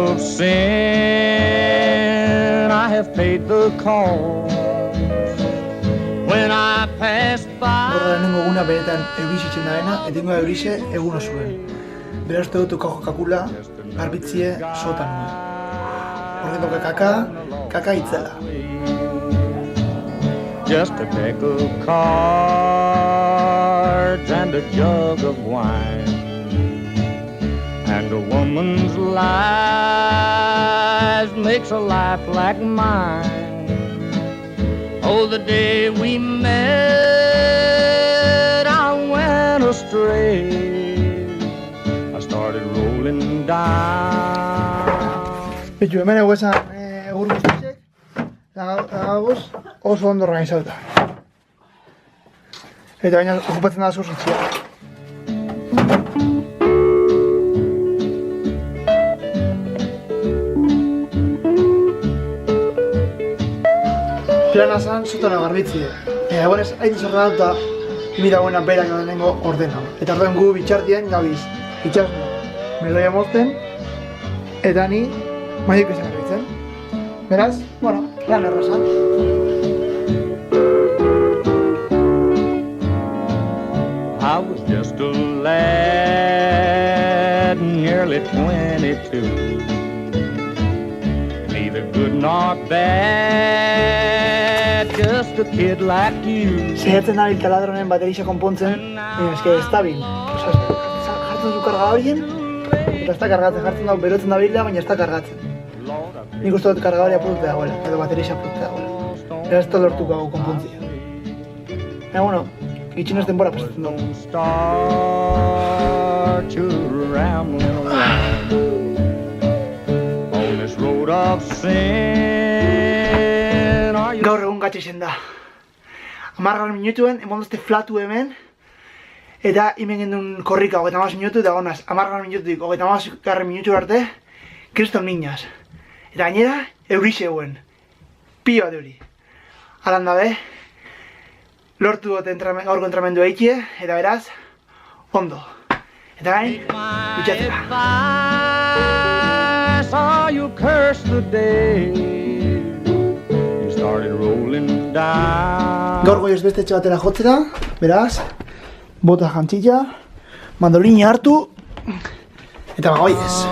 of sin, I have paid the cost. When I passed by. Gorra lehenengo eguna benetan eurizitzen daena, etengo eurize egun osuen. Bera uste dut kakula, garbitzie sotan nuen. Horretuko kaka itzela. Just a deck of cards and a jug of wine, and a woman's lies makes a life like mine. Oh, the day we met, I went astray. I started rolling down. Bitu, hemen eguesan egur guztiak, lagaguz oso ondo organizauta. Eta baina okupatzen da asko zitxia. Plana zan zutana garbitzie. Egonez, hain zorra dauta, mira buena berak lehenengo ordena. Eta orduan gu bitxartien gabiz. Itxasmo, meloia mozten, eta ni maiko izan garbitzen. Beraz, bueno, lan errazan. I was just a lad, nearly 22. Neither good nor bad, just a kid like you. Saiatzen nabil taladronen baterixa konpontzen, baina eske ez da bil. Jartzen du karga horien, eta ez da kargatzen, jartzen dago berotzen da bila, baina ez da kargatzen. Nik uste dut karga horia produte dagoela, edo baterixa produte dagoela. Eta ez da lortuko hau konpontzia. Baina, bueno, gitxinez denbora pasatzen dugu. Gaur egun gatxe izen da. 10 minutuen, emondozte flatu hemen, eta hemen gendun korrika 35 minutu, eta gonaz, 10 minututik 35 minutu arte, kriston niñaz. Eta gainera, eurixe eguen. Pio bat euri. Alan dabe, lortu dut gaurko entrenamendua eikie, eta beraz, ondo. Eta gain, dutxatzera. Gaur goioz beste etxe batera jotzera, beraz, bota jantzilla, mandolini hartu, eta bagoiez.